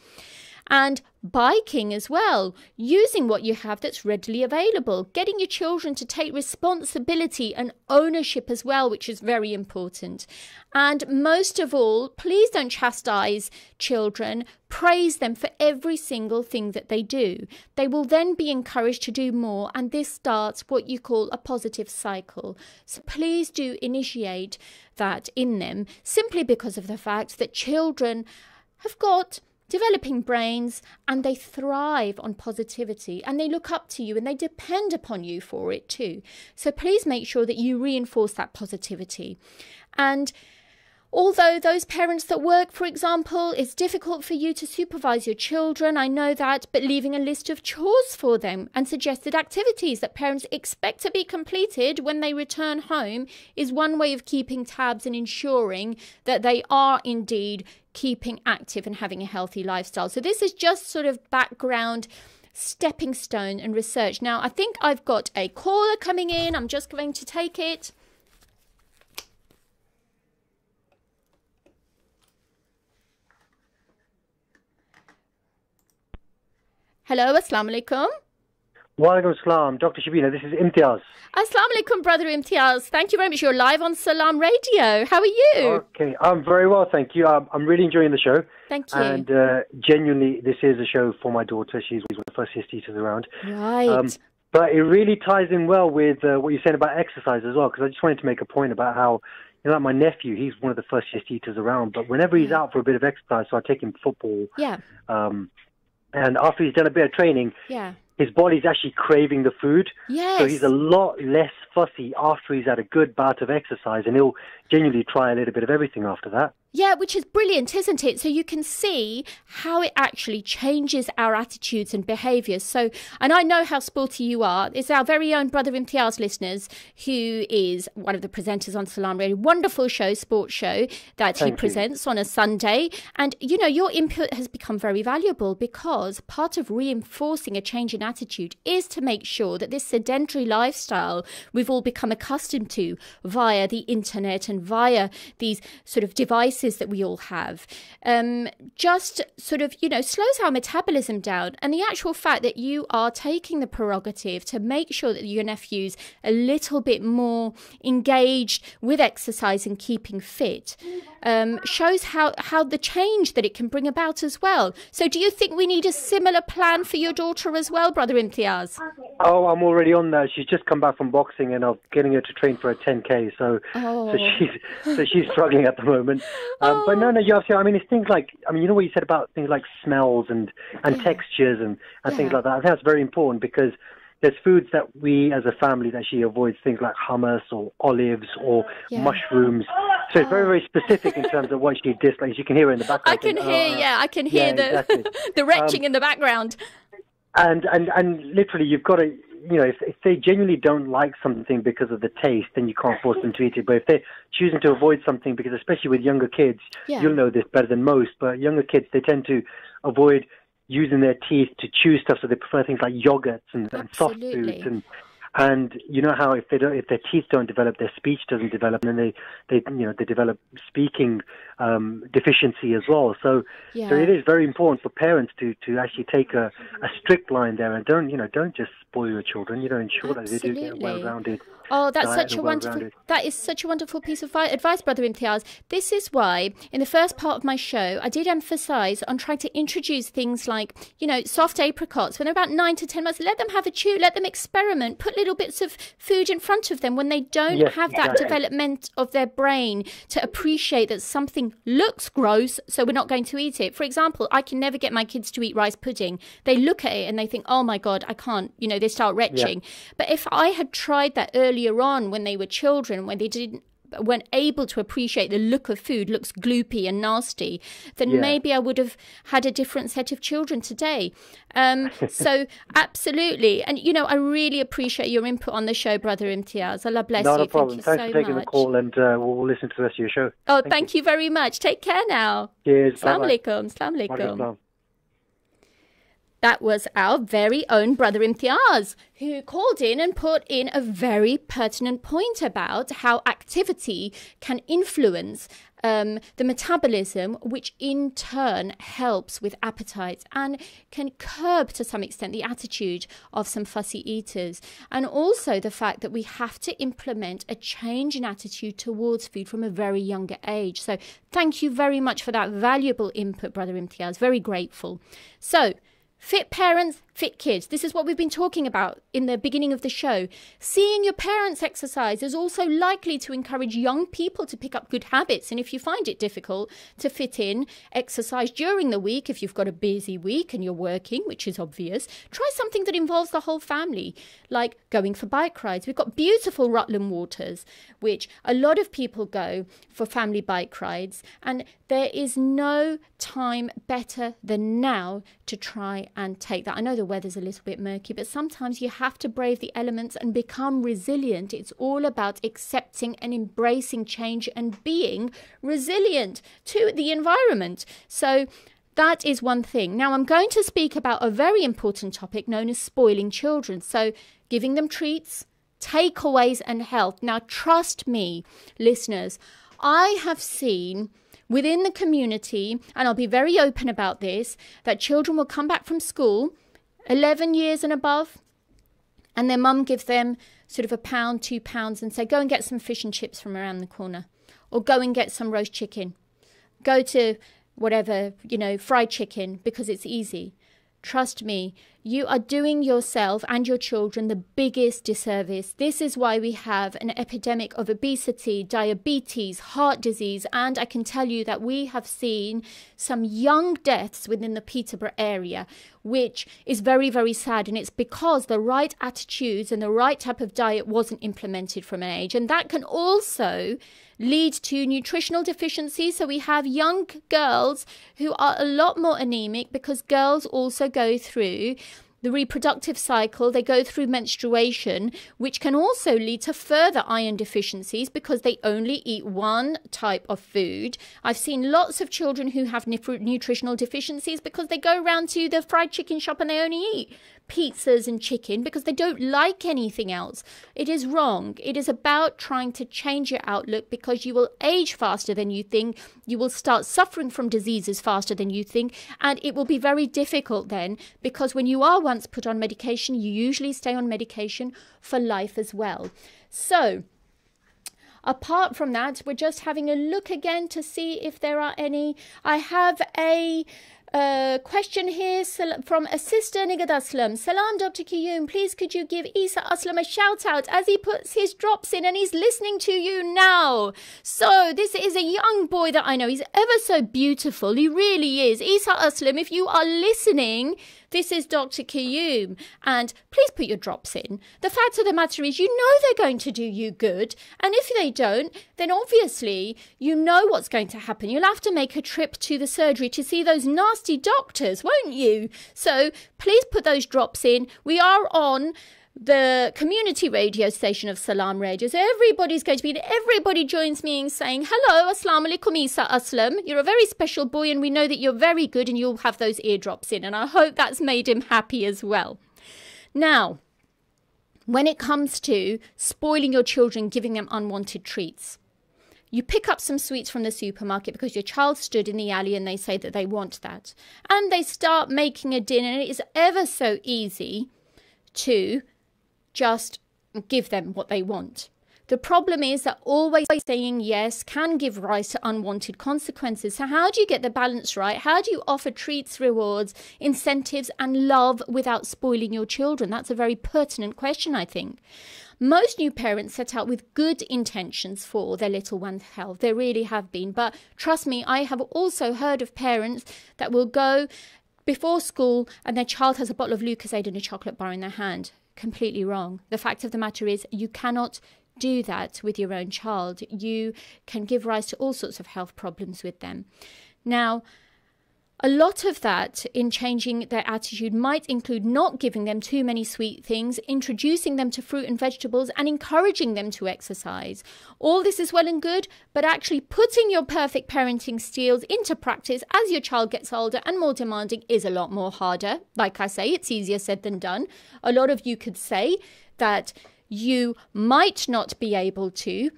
And biking as well, using what you have that's readily available, getting your children to take responsibility and ownership as well, which is very important. And most of all, please don't chastise children, praise them for every single thing that they do. They will then be encouraged to do more, and this starts what you call a positive cycle. So please do initiate that in them, simply because of the fact that children have got developing brains and they thrive on positivity and they look up to you and they depend upon you for it too. So please make sure that you reinforce that positivity. And although those parents that work, for example, it's difficult for you to supervise your children, I know that, but leaving a list of chores for them and suggested activities that parents expect to be completed when they return home is one way of keeping tabs and ensuring that they are indeed keeping active and having a healthy lifestyle. So this is just sort of background stepping stone and research. Now, I think I've got a caller coming in. I'm just going to take it. Hello, assalamu alaikum. Wa alaikum assalam. Dr. Shabina, this is Imtiaz. Assalamu alaikum, Brother Imtiaz. Thank you very much. You're live on Salaam Radio. How are you? Okay, I'm very well, thank you. I'm really enjoying the show. Thank you. And genuinely, this is a show for my daughter. She's one of the first teachers around. Right. But it really ties in well with what you said about exercise as well, because I just wanted to make a point about how, you know, like my nephew, he's one of the first teachers around, but whenever he's out for a bit of exercise, so I take him football. Yeah. And after he's done a bit of training, his body's actually craving the food. Yes. So he's a lot less fussy after he's had a good bout of exercise, and he'll genuinely try a little bit of everything after that. Yeah, which is brilliant, isn't it? So you can see how it actually changes our attitudes and behaviours. So, and I know how sporty you are. It's our very own brother Imtiaz, listeners, who is one of the presenters on Salaam Radio. Wonderful show, sports show that he presents on a Sunday. And, you know, your input has become very valuable because part of reinforcing a change in attitude is to make sure that this sedentary lifestyle we've all become accustomed to via the internet and via these sort of devices that we all have, just sort of, you know, slows our metabolism down. And the actual fact that you are taking the prerogative to make sure that your nephew's a little bit more engaged with exercise and keeping fit shows how the change that it can bring about as well. So do you think we need a similar plan for your daughter as well, Brother Imtiaz? Oh, I'm already on that. She's just come back from boxing, and I'm getting her to train for a 10K. So she's struggling at the moment. But no, you have to. I mean, it's things like, I mean, you know what you said about things like smells and textures and things like that. I think that's very important because there's foods that we as a family that she avoids, things like hummus or olives or mushrooms. So it's very, very specific in terms of what she dislikes. You can hear her in the background. I can hear exactly. the retching in the background. And literally, you've got to, you know, if they genuinely don't like something because of the taste, then you can't force them to eat it. But if they're choosing to avoid something, because especially with younger kids, you'll know this better than most, but younger kids, they tend to avoid using their teeth to chew stuff, so they prefer things like yogurts and soft foods. And you know how if their teeth don't develop, their speech doesn't develop, and then they develop speaking deficiency as well. So it is very important for parents to actually take a strict line there, and don't just spoil your children. You know, ensure that they do get a well-rounded. Oh, that's such a wonderful. That is such a wonderful piece of advice, Brother Imtiaz. This is why, in the first part of my show, I did emphasise on trying to introduce things like, you know, soft apricots. When they're about 9 to 10 months, let them have a chew, let them experiment, put little bits of food in front of them when they don't have that development of their brain to appreciate that something looks gross, so we're not going to eat it. For example, I can never get my kids to eat rice pudding. They look at it and they think, oh my God, I can't, you know, they start retching. But if I had tried that earlier on when they were children, when they weren't able to appreciate the look of food, looks gloopy and nasty, then maybe I would have had a different set of children today. So absolutely. And, you know, I really appreciate your input on the show, Brother Imtiaz. Allah bless you. Not a problem. Thanks for taking the call, and we'll listen to the rest of your show. Oh, thank you very much. Take care now. Cheers. Salaam alaikum. Salaam alaikum. That was our very own Brother Imtiaz, who called in and put in a very pertinent point about how activity can influence the metabolism, which in turn helps with appetite and can curb to some extent the attitude of some fussy eaters. And also the fact that we have to implement a change in attitude towards food from a very younger age. So thank you very much for that valuable input, Brother Imtiaz. Very grateful. So, fit parents, fit kids. This is what we've been talking about in the beginning of the show. Seeing your parents exercise is also likely to encourage young people to pick up good habits. And if you find it difficult to fit in exercise during the week, if you've got a busy week and you're working, which is obvious, try something that involves the whole family, like going for bike rides. We've got beautiful Rutland Waters, which a lot of people go for family bike rides. And there is no time better than now to try and take that. I know the weather's a little bit murky, but sometimes you have to brave the elements and become resilient. It's all about accepting and embracing change and being resilient to the environment. So that is one thing. Now I'm going to speak about a very important topic known as spoiling children. So giving them treats, takeaways and health. Now trust me, listeners, I have seen within the community, and I'll be very open about this, that children will come back from school, 11 years and above, and their mum gives them sort of £1, £2 and say, go and get some fish and chips from around the corner, or go and get some roast chicken, go to whatever, you know, fried chicken, because it's easy. Trust me, you are doing yourself and your children the biggest disservice. This is why we have an epidemic of obesity, diabetes, heart disease, and I can tell you that we have seen some young deaths within the Peterborough area, which is very, very sad. And it's because the right attitudes and the right type of diet wasn't implemented from an age. And that can also lead to nutritional deficiencies. So we have young girls who are a lot more anemic, because girls also go through the reproductive cycle, they go through menstruation, which can also lead to further iron deficiencies because they only eat one type of food. I've seen lots of children who have nutritional deficiencies because they go around to the fried chicken shop and they only eat pizzas and chicken because they don't like anything else. It is wrong. It is about trying to change your outlook, because you will age faster than you think. You will start suffering from diseases faster than you think. And it will be very difficult then, because when you are once put on medication, you usually stay on medication for life as well. So apart from that, we're just having a look again to see if there are any. I have a question here from a sister, Nigad Aslam. Salam, Dr. Qayyum. Please could you give Isa Aslam a shout out as he puts his drops in and he's listening to you now. So this is a young boy that I know. He's ever so beautiful. He really is. Isa Aslam, if you are listening, this is Dr. Qayyum, and please put your drops in. The fact of the matter is, you know they're going to do you good, and if they don't, then obviously you know what's going to happen. You'll have to make a trip to the surgery to see those nasty doctors, won't you? So please put those drops in. We are on the community radio station of Salaam Radio. So everybody's going to be, everybody joins me in saying, hello, Assalamu alaikum, Isa Aslam. You're a very special boy and we know that you're very good, and you'll have those eardrops in. And I hope that's made him happy as well. Now, when it comes to spoiling your children, giving them unwanted treats, you pick up some sweets from the supermarket because your child stood in the alley and they say that they want that. And they start making a din, and it is ever so easy to just give them what they want. The problem is that always saying yes can give rise to unwanted consequences. So how do you get the balance right? How do you offer treats, rewards, incentives and love without spoiling your children? That's a very pertinent question, I think. Most new parents set out with good intentions for their little one's health. They really have been. But trust me, I have also heard of parents that will go before school and their child has a bottle of Lucozade and a chocolate bar in their hand. Completely wrong. The fact of the matter is, you cannot do that with your own child. You can give rise to all sorts of health problems with them. Now, a lot of that in changing their attitude might include not giving them too many sweet things, introducing them to fruit and vegetables, and encouraging them to exercise. All this is well and good, but actually putting your perfect parenting skills into practice as your child gets older and more demanding is a lot more harder. Like I say, it's easier said than done. A lot of you could say that you might not be able to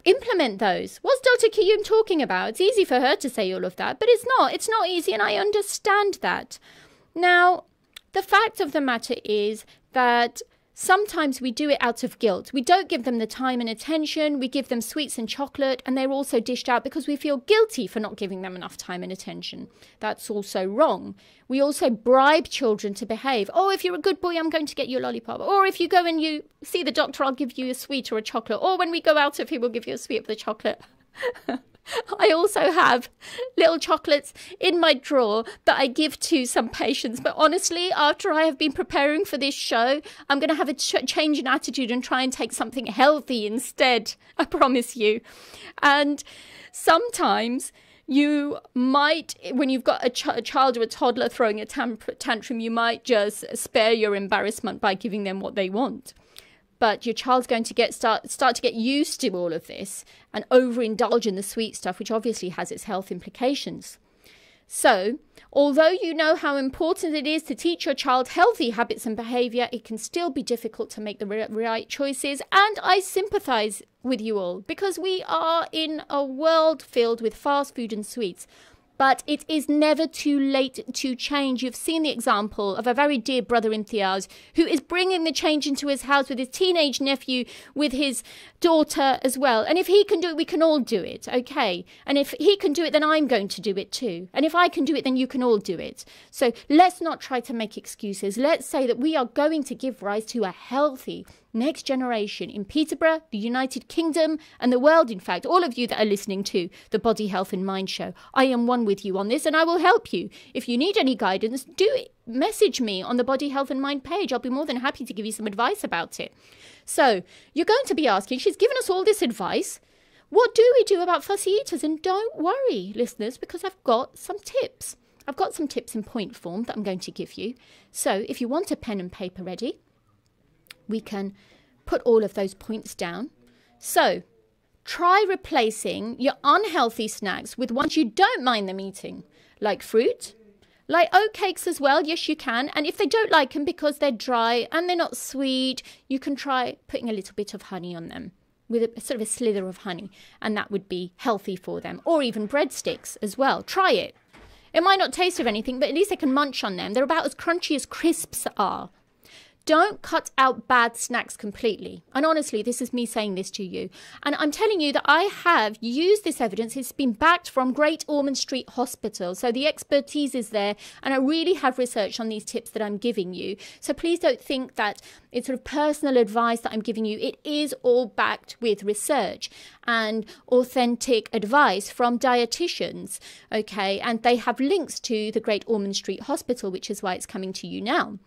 implement those. What's Dr. Qayyum talking about? It's easy for her to say all of that, but it's not. It's not easy, and I understand that. Now, the fact of the matter is that sometimes we do it out of guilt. We don't give them the time and attention. We give them sweets and chocolate, and they're also dished out because we feel guilty for not giving them enough time and attention. That's also wrong. We also bribe children to behave. Oh, if you're a good boy, I'm going to get you a lollipop. Or if you go and you see the doctor, I'll give you a sweet or a chocolate. Or when we go out, if he will give you a sweet or a chocolate. I also have little chocolates in my drawer that I give to some patients. But honestly, after I have been preparing for this show, I'm going to have a change in attitude and try and take something healthy instead. I promise you. And sometimes you might, when you've got a child or a toddler throwing a tantrum, you might just spare your embarrassment by giving them what they want. But your child's going to start to get used to all of this and overindulge in the sweet stuff, which obviously has its health implications. So, although you know how important it is to teach your child healthy habits and behaviour, it can still be difficult to make the right choices. And I sympathise with you all, because we are in a world filled with fast food and sweets. But it is never too late to change. You've seen the example of a very dear brother Imtiaz who is bringing the change into his house with his teenage nephew, with his daughter as well. And if he can do it, we can all do it, okay? And if he can do it, then I'm going to do it too. And if I can do it, then you can all do it. So let's not try to make excuses. Let's say that we are going to give rise to a healthy next generation in Peterborough, the United Kingdom, and the world. In fact, all of you that are listening to the Body, Health and Mind show, I am one with you on this, and I will help you. If you need any guidance, do it. Message me on the Body, Health and Mind page. I'll be more than happy to give you some advice about it. So you're going to be asking, she's given us all this advice. What do we do about fussy eaters? And don't worry, listeners, because I've got some tips. I've got some tips in point form that I'm going to give you. So if you want a pen and paper ready, we can put all of those points down. So try replacing your unhealthy snacks with ones you don't mind them eating, like fruit, like oatcakes as well. Yes, you can. And if they don't like them because they're dry and they're not sweet, you can try putting a little bit of honey on them, with a sort of a slither of honey, and that would be healthy for them. Or even breadsticks as well. Try it. It might not taste of anything, but at least they can munch on them. They're about as crunchy as crisps are. Don't cut out bad snacks completely. And honestly, this is me saying this to you. And I'm telling you that I have used this evidence. It's been backed from Great Ormond Street Hospital. So the expertise is there. And I really have research on these tips that I'm giving you. So please don't think that it's sort of personal advice that I'm giving you. It is all backed with research and authentic advice from dietitians. Okay. And they have links to the Great Ormond Street Hospital, which is why it's coming to you now.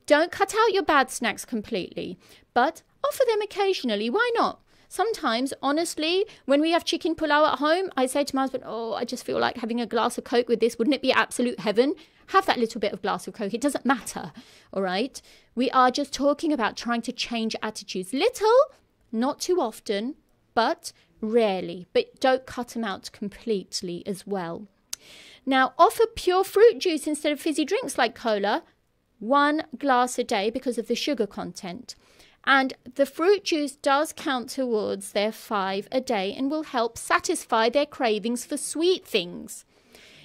Don't cut out your bad snacks completely, but offer them occasionally. Why not? Sometimes, honestly, when we have chicken pulao at home, I say to my husband, oh, I just feel like having a glass of Coke with this. Wouldn't it be absolute heaven? Have that little bit of glass of Coke. It doesn't matter, all right? We are just talking about trying to change attitudes. Little, not too often, but rarely. But don't cut them out completely as well. Now, offer pure fruit juice instead of fizzy drinks like cola. 1 glass a day because of the sugar content. And the fruit juice does count towards their 5 a day and will help satisfy their cravings for sweet things.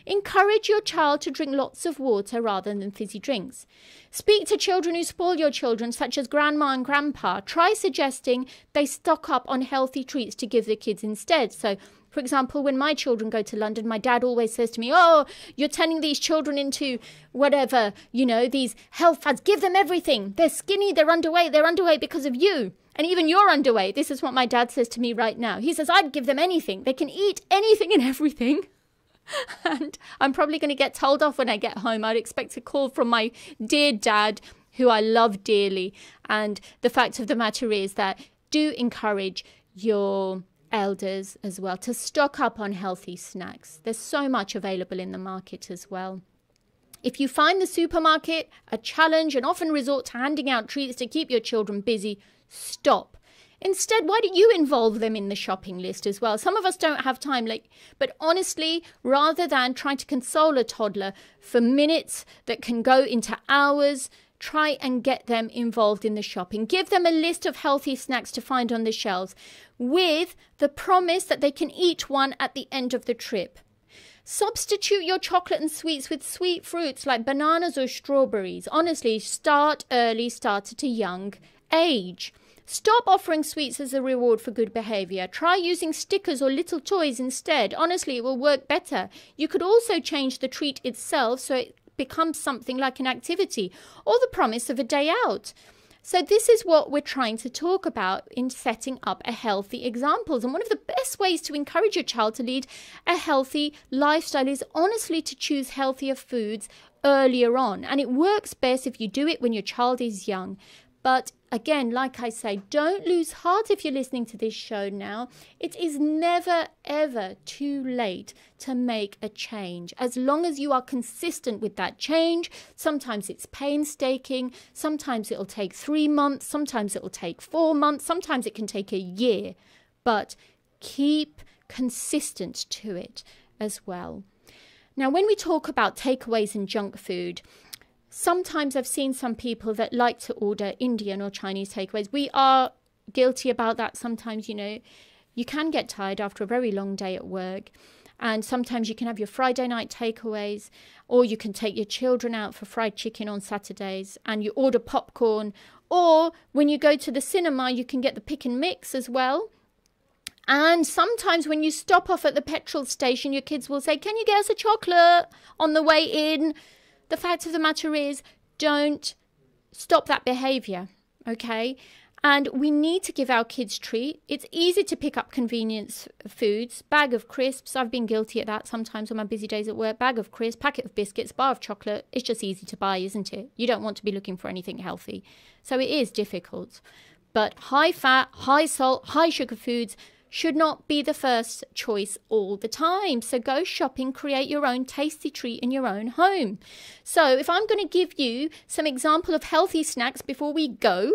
Encourage your child to drink lots of water rather than fizzy drinks. Speak to children who spoil your children, such as grandma and grandpa. Try suggesting they stock up on healthy treats to give the kids instead. So, for example, when my children go to London, my dad always says to me, oh, you're turning these children into whatever, these health fads. Give them everything. They're skinny, they're underweight because of you. And even you're underweight. This is what my dad says to me right now. He says, I'd give them anything. They can eat anything and everything. And I'm probably going to get told off when I get home. I'd expect a call from my dear dad, who I love dearly. And the fact of the matter is that do encourage your elders as well to stock up on healthy snacks. There's so much available in the market as well. If you find the supermarket a challenge and often resort to handing out treats to keep your children busy, stop. Instead, why don't you involve them in the shopping list as well? Some of us don't have time, but honestly, rather than trying to console a toddler for minutes that can go into hours, try and get them involved in the shopping. Give them a list of healthy snacks to find on the shelves with the promise that they can eat one at the end of the trip. Substitute your chocolate and sweets with sweet fruits like bananas or strawberries. Honestly, start early, start at a young age. Stop offering sweets as a reward for good behaviour. Try using stickers or little toys instead. Honestly, it will work better. You could also change the treat itself so it becomes something like an activity or the promise of a day out. So this is what we're trying to talk about in setting up a healthy examples. And one of the best ways to encourage your child to lead a healthy lifestyle is honestly to choose healthier foods earlier on. And it works best if you do it when your child is young. But again, like I say, don't lose heart if you're listening to this show now. It is never, ever too late to make a change. As long as you are consistent with that change, sometimes it's painstaking, sometimes it'll take 3 months, sometimes it'll take 4 months, sometimes it can take a year. But keep consistent to it as well. Now, when we talk about takeaways and junk food, sometimes I've seen some people that like to order Indian or Chinese takeaways. We are guilty about that sometimes, you can get tired after a very long day at work. And sometimes you can have your Friday night takeaways, or you can take your children out for fried chicken on Saturdays and you order popcorn. Or when you go to the cinema, you can get the pick and mix as well. And sometimes when you stop off at the petrol station, your kids will say, can you get us a chocolate on the way in? The fact of the matter is, don't stop that behaviour, okay? And we need to give our kids treat. It's easy to pick up convenience foods, bag of crisps. I've been guilty of that sometimes on my busy days at work. Bag of crisps, packet of biscuits, bar of chocolate. It's just easy to buy, isn't it? You don't want to be looking for anything healthy. So it is difficult. But high fat, high salt, high sugar foods should not be the first choice all the time. So go shopping, create your own tasty treat in your own home. So if I'm going to give you some example of healthy snacks before we go,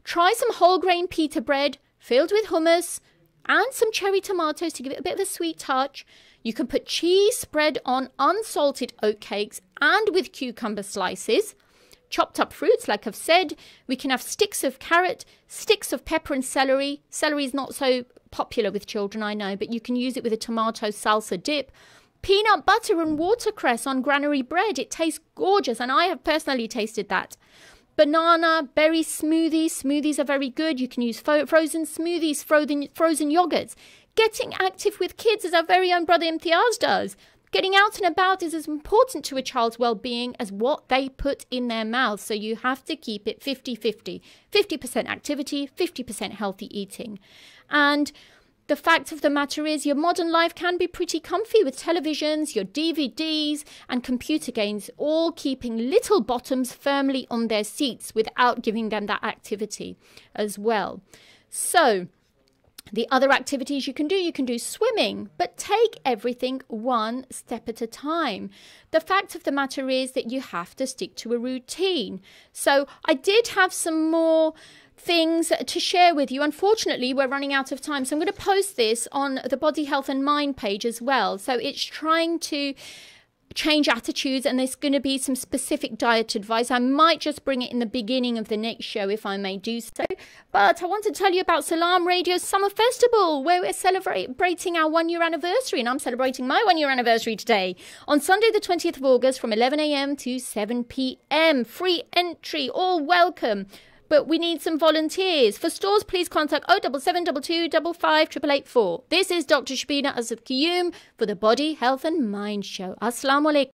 try some whole grain pita bread filled with hummus and some cherry tomatoes to give it a bit of a sweet touch. You can put cheese spread on unsalted oat cakes and with cucumber slices. Chopped up fruits, like I've said. We can have sticks of carrot, sticks of pepper and celery. Celery is not so popular with children, I know, but you can use it with a tomato salsa dip. Peanut butter and watercress on granary bread. It tastes gorgeous, and I have personally tasted that. Banana, berry smoothies. Smoothies are very good. You can use frozen smoothies, frozen yogurts. Getting active with kids, as our very own brother Imtiaz does. Getting out and about is as important to a child's well-being as what they put in their mouths. So you have to keep it 50-50. 50% activity, 50% healthy eating. And the fact of the matter is your modern life can be pretty comfy with televisions, your DVDs and computer games, all keeping little bottoms firmly on their seats without giving them that activity as well. So the other activities you can do swimming, but take everything one step at a time. The fact of the matter is that you have to stick to a routine. So I did have some more things to share with you. Unfortunately, we're running out of time, so I'm going to post this on the Body Health and Mind page as well. So it's trying to change attitudes, and there's going to be some specific diet advice. I might just bring it in the beginning of the next show if I may do so. But I want to tell you about Salaam Radio's Summer Festival, where we're celebrating our 1 year anniversary, and I'm celebrating my 1 year anniversary today on Sunday the 20th of August from 11 a.m. to 7 p.m. Free entry, all welcome. But we need some volunteers. For stores, please contact 07722 55884. This is Dr. Shabina Asad Qayyum for the Body, Health and Mind Show. Assalamu alaikum.